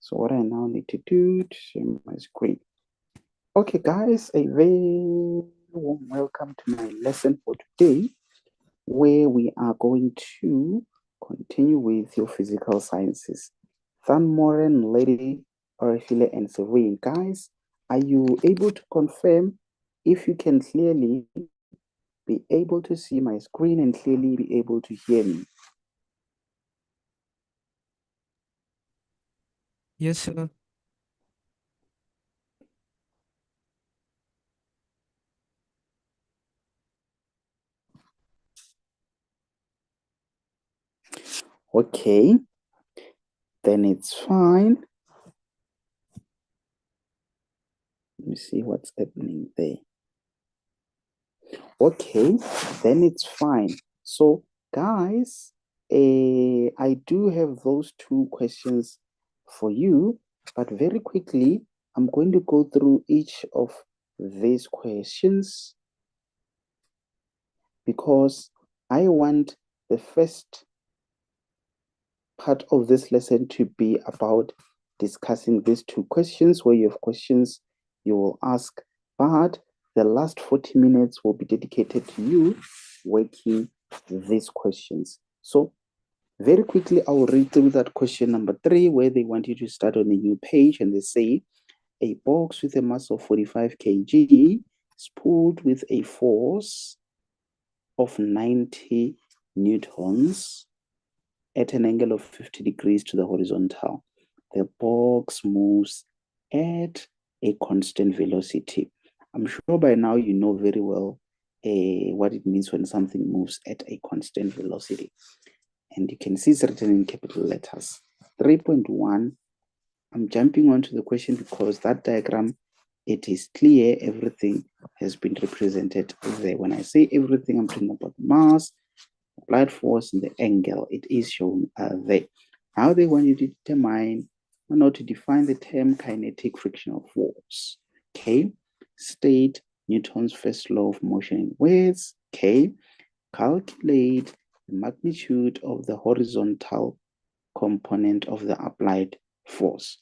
So what I now need to do to share my screen. Okay, guys, a very warm welcome to my lesson for today, where we are going to continue with your physical sciences. Moren, Lady, Orifile, and Serene. Guys, are you able to confirm if you can clearly be able to see my screen and clearly be able to hear me? Yes, sir. Okay, then it's fine. Let me see what's happening there. Okay, then it's fine. So, guys, I do have those two questions for you, but very quickly, I'm going to go through each of these questions because I want the first part of this lesson to be about discussing these two questions. Where you have questions, you will ask, but the last 40 minutes will be dedicated to you working these questions. So very quickly, I will read through that question number 3, where they want you to start on a new page, and they say, a box with a mass of 45 kg is pulled with a force of 90 newtons at an angle of 50 degrees to the horizontal. The box moves at a constant velocity. I'm sure by now you know very well what it means when something moves at a constant velocity. And you can see it's written in capital letters. 3.1, I'm jumping onto the question because that diagram, it is clear everything has been represented there. When I say everything, I'm talking about mass, applied force, and the angle. It is shown there. Now they want you to determine or not to define the term kinetic frictional force. Okay, state Newton's first law of motion in words. Okay, calculate the magnitude of the horizontal component of the applied force.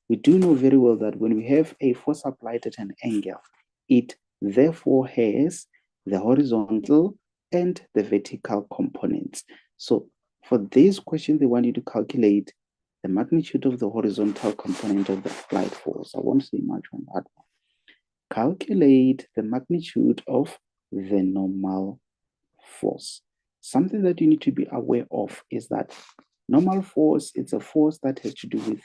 We do know very well that when we have a force applied at an angle, it therefore has the horizontal and the vertical components. So for this question, they want you to calculate the magnitude of the horizontal component of the applied force. I won't say much on that one. Calculate the magnitude of the normal force. Something that you need to be aware of is that normal force, it's a force that has to do with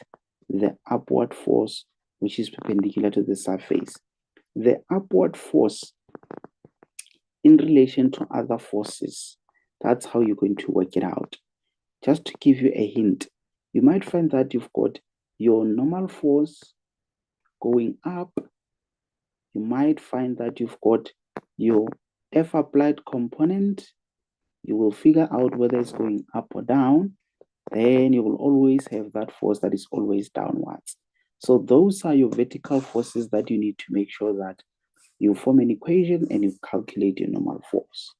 the upward force, which is perpendicular to the surface. The upward force in relation to other forces, that's how you're going to work it out. Just to give you a hint, you might find that you've got your normal force going up. You might find that you've got your F applied component. You will figure out whether it's going up or down. Then you will always have that force that is always downwards. So those are your vertical forces that you need to make sure that you form an equation and you calculate your normal force.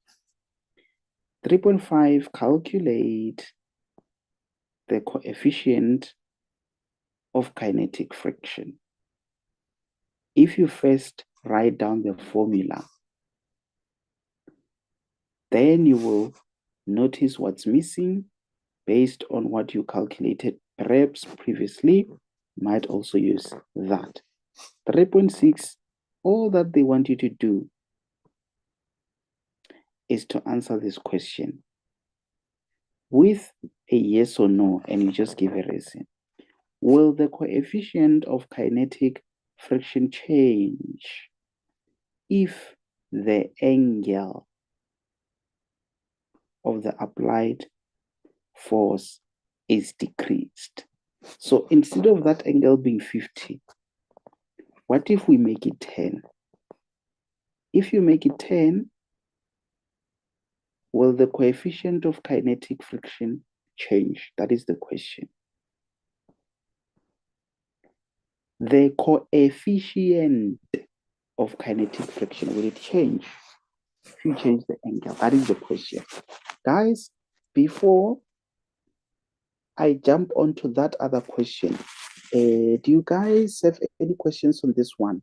3.5, calculate the coefficient of kinetic friction. If you first write down the formula, then you will notice what's missing based on what you calculated perhaps previously. Might also use that. 3.6, all that they want you to do is to answer this question with a yes or no, and you just give a reason. Will the coefficient of kinetic friction change if the angle of the applied force is decreased? So instead of that angle being 50, what if we make it 10? If you make it 10, will the coefficient of kinetic friction change? That is the question. The coefficient of kinetic friction, will it change if you change the angle? That is the question. Guys, before I jump onto that other question, Do you guys have any questions on this one?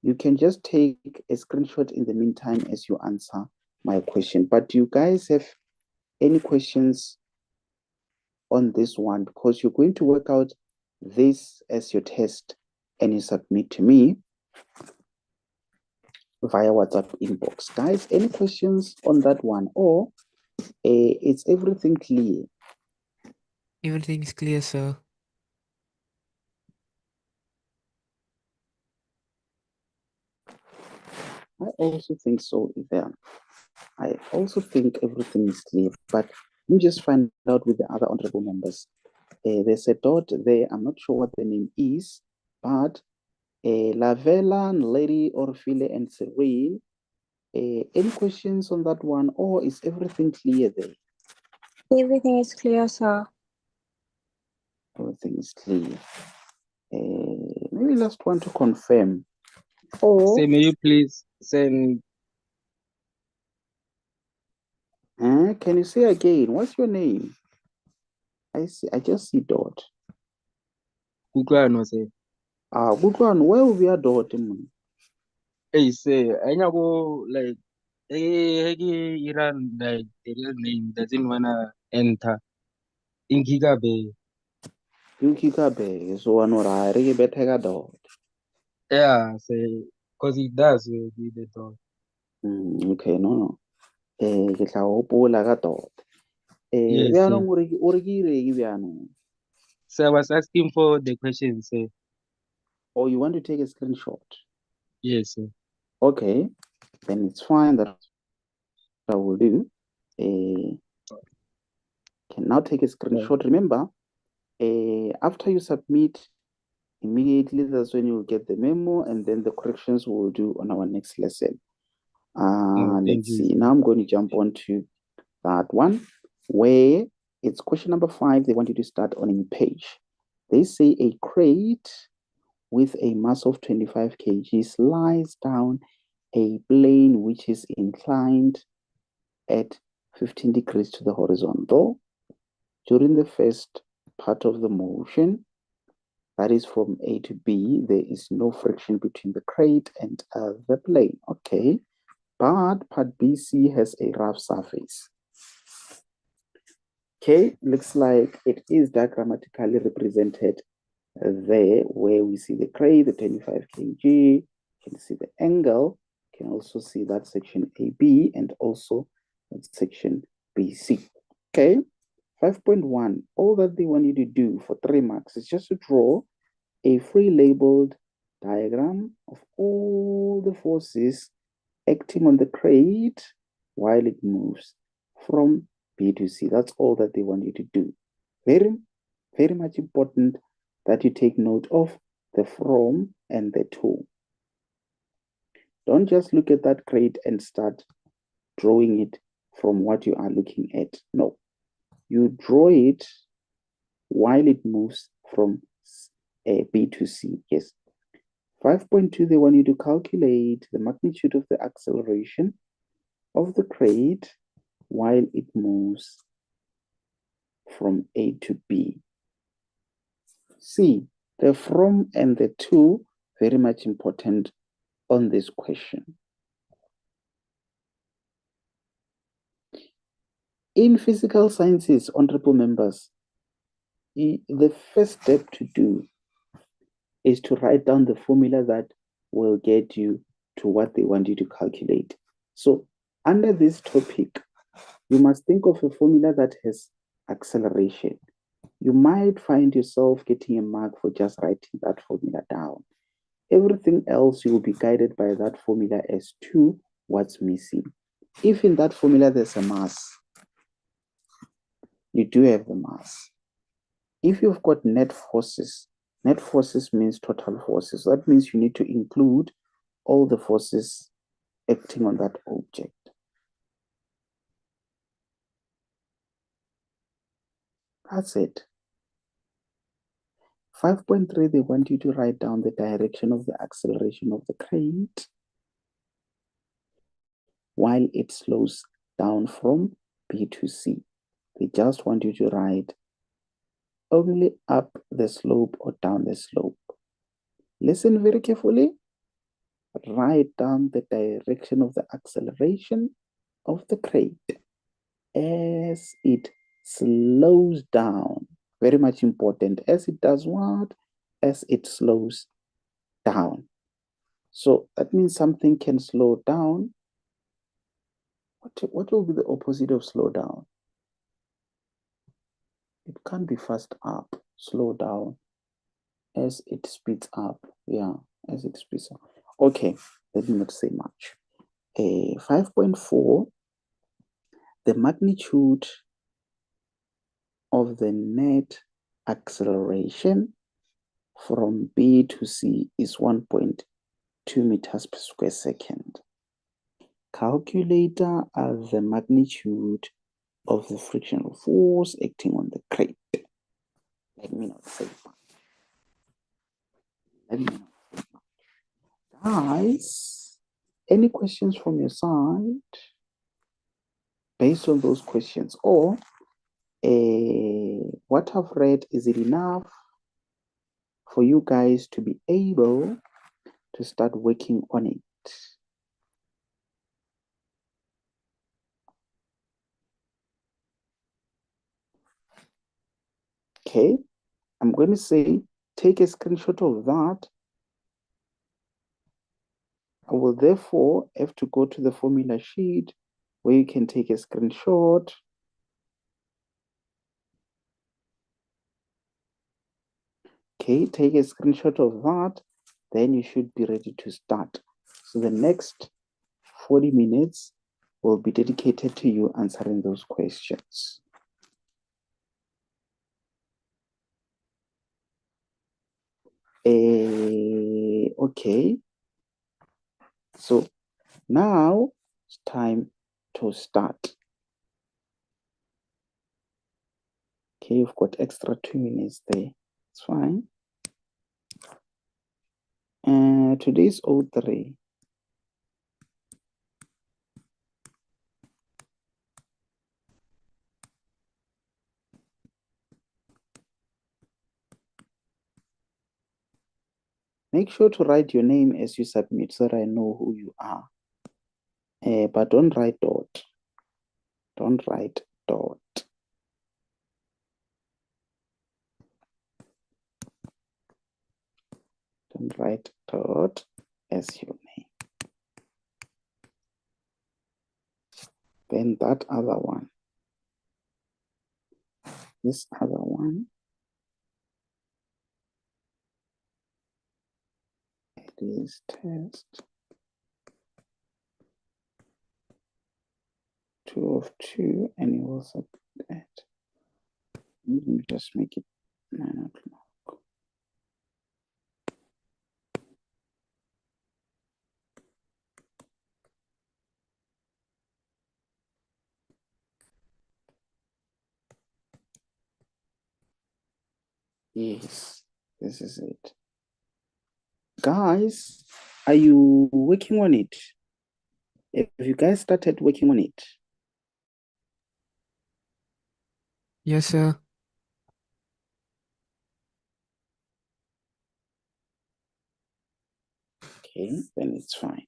You can just take a screenshot in the meantime as you answer my question. But do you guys have any questions on this one? Because you're going to work out this as your test and you submit to me via WhatsApp inbox. Guys, any questions on that one? Or it's everything clear? Everything is clear, sir. I also think so, Ivan. I also think everything is clear, but let me just find out with the other honorable members. There's a dot there. I'm not sure what the name is, but Lavella, Lady, Orfile, and Cyril. Any questions on that one, or is everything clear there? Everything is clear, sir. Everything is clear. Maybe last one to confirm. Or Say, may you please send can you say again? What's your name? I see. I just see dot. Kuklano say, Good one. Where will be a dot? hey, say, I know like, hey, Iran, like, the real name doesn't wanna enter. In Gigabe, You kick a bag, so I know I really better dot. yeah, say, because it does be the dog. Okay, no. Ke tla gopola ka tota. Yes, sir. Bjaanong o re ke ireng bjaanong? So I was asking for the question, say, Or you want to take a screenshot? yes, sir. Okay, then it's fine. That I will do. Can now take a screenshot. Remember, after you submit, immediately that's when you will get the memo, and then the corrections we will do on our next lesson. Thank Let's you, see. sir. Now I'm going to jump on to that one where it's question number 5. They want you to start on a page. They say a crate with a mass of 25 kg lies down a plane which is inclined at 15 degrees to the horizontal. During the first part of the motion, that is from A to B, there is no friction between the crate and the plane. Okay, but part BC has a rough surface. Okay, looks like it is diagrammatically represented there where we see the crate, the 25 kg, you can see the angle, you can also see that section AB and also that section BC. Okay, 5.1, all that they want you to do for 3 marks is just to draw a free labeled diagram of all the forces acting on the crate while it moves from B to C. That's all that they want you to do. Very, very much important that you take note of the from and the to. Don't just look at that crate and start drawing it from what you are looking at. No, you draw it while it moves from B to C. Yes. 5.2, they want you to calculate the magnitude of the acceleration of the crate while it moves from A to B. See, the from and the to, very much important on this question. In physical sciences, honorable members, the first step to do is to write down the formula that will get you to what they want you to calculate. So under this topic, you must think of a formula that has acceleration. You might find yourself getting a mark for just writing that formula down. Everything else, you will be guided by that formula as to what's missing. If in that formula there's a mass, you do have the mass. If you've got net forces means total forces. That means you need to include all the forces acting on that object. That's it. 5.3, they want you to write down the direction of the acceleration of the crate while it slows down from B to C. They just want you to write only up the slope or down the slope. Listen very carefully. Write down the direction of the acceleration of the crate as it slows down. Very much important. As it does what? As it slows down. So that means something can slow down. What will be the opposite of slow down? It can't be fast up, slow down, as it speeds up. Yeah, as it speeds up. Okay, let me not say much. 5.4, the magnitude of the net acceleration from B to C is 1.2 meters per square second. Calculate the magnitude of the frictional force acting on the crate. Let me not say much. Let me not say much. Guys, any questions from your side based on those questions? Or what I've read, is it enough for you guys to be able to start working on it? Okay, I'm going to say take a screenshot of that. I will therefore have to go to the formula sheet where you can take a screenshot. Okay, take a screenshot of that, then you should be ready to start. So the next 40 minutes will be dedicated to you answering those questions. Okay, so now it's time to start. Okay, you've got extra 2 minutes there. It's fine. Today's O3. Make sure to write your name as you submit so that I know who you are. But don't write dot. Don't write dot. Don't write dot as your name. Then that other one. This other one. It is test 2 of 2, and you will submit it. Let me just make it 9 o'clock. Yes, this is it. Guys, are you working on it? Have you guys started working on it? Yes, sir. Okay, then it's fine.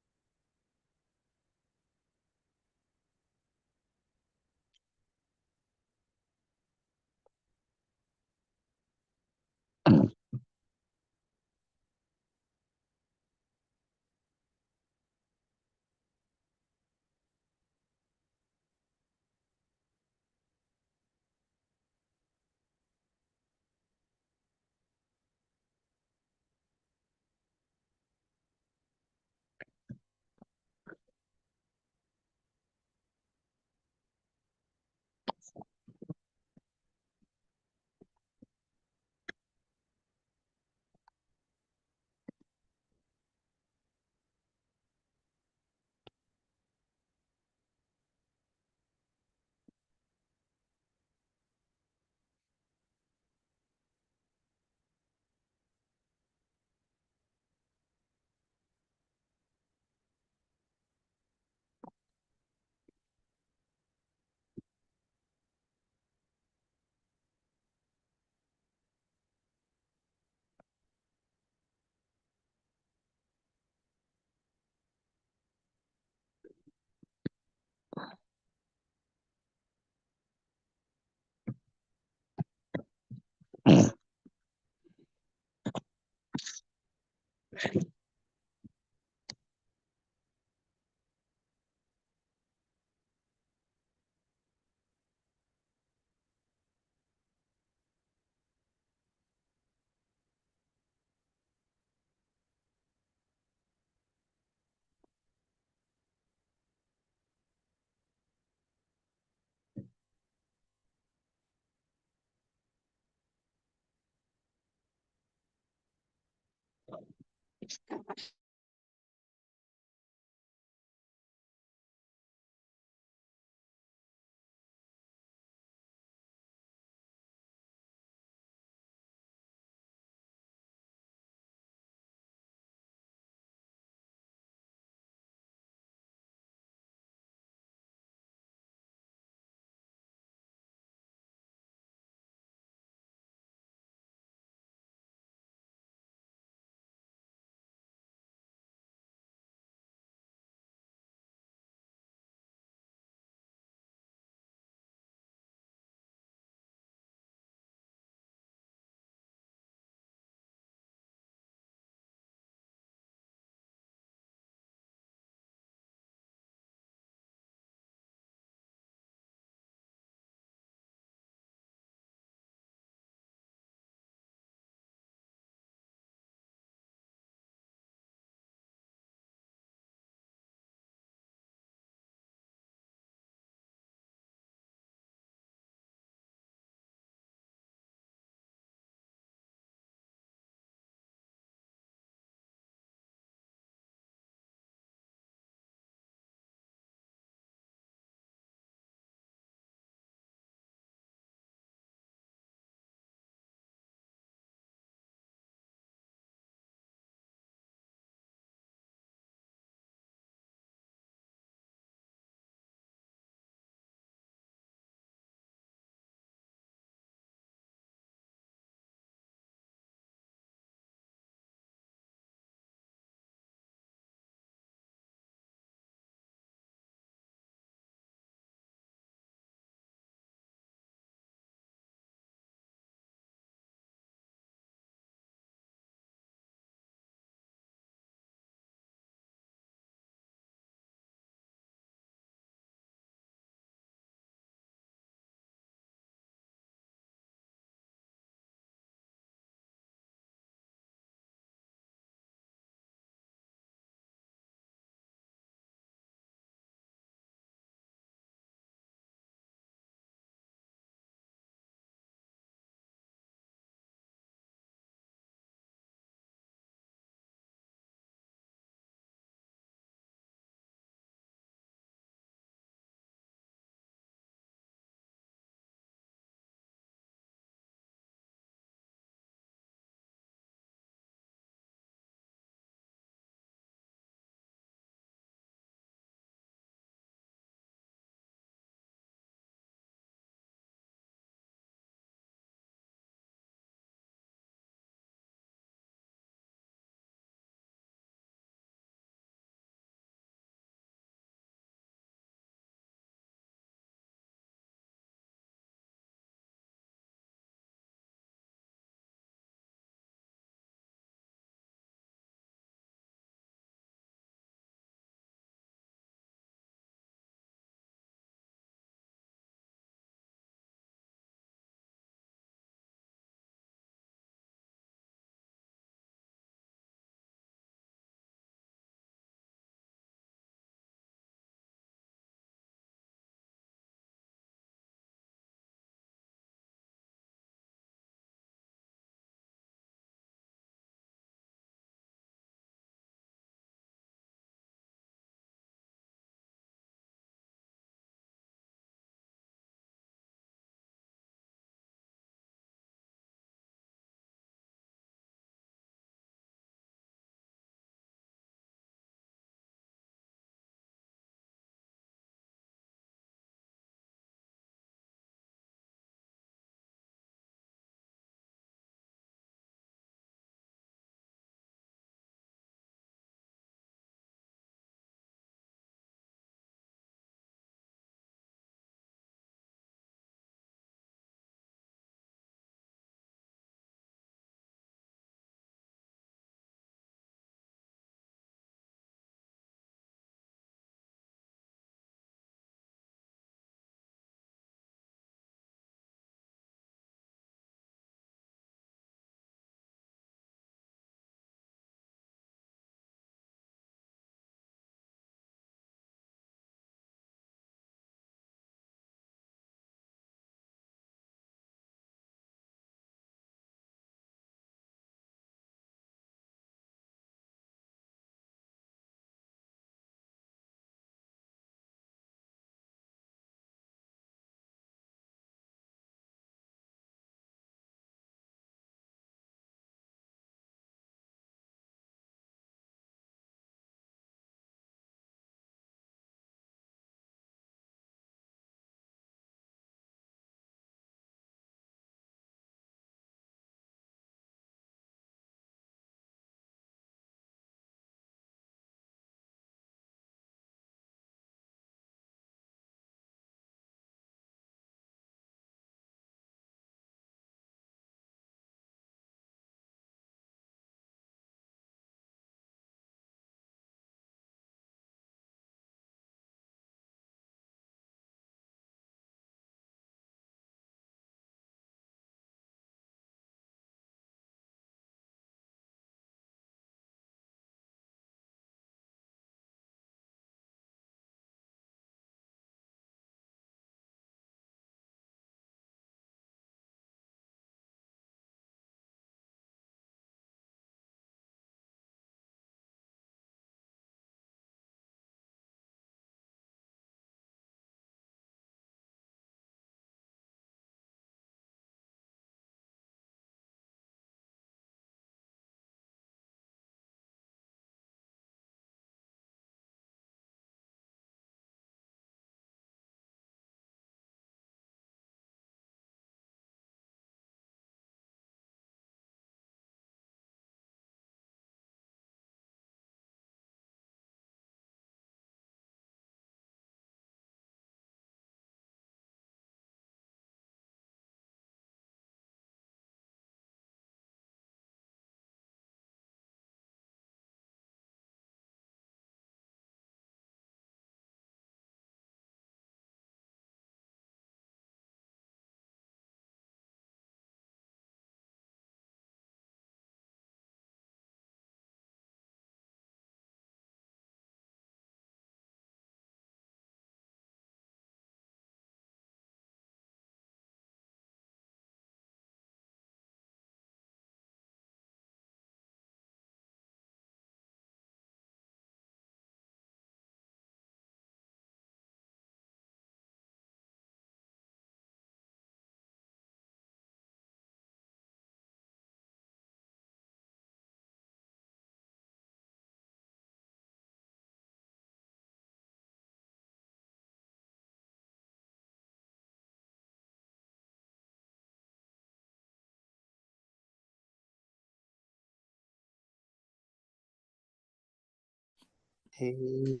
Hey,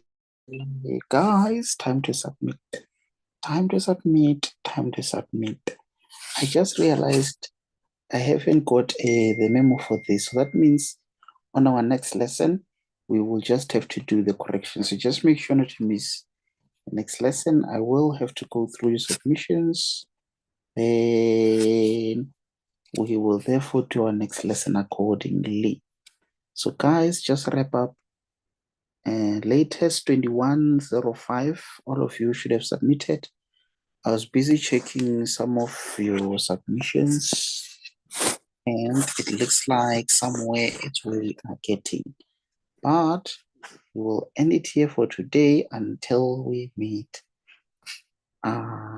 guys, time to submit. Time to submit. Time to submit. I just realized I haven't got the memo for this. So that means on our next lesson, we will just have to do the corrections. So just make sure not to miss the next lesson. I will have to go through your submissions. Then we will therefore do our next lesson accordingly. So guys, just wrap up. Latest 2105, all of you should have submitted. I was busy checking some of your submissions, and it looks like somewhere it's we are getting. But we will end it here for today until we meet again.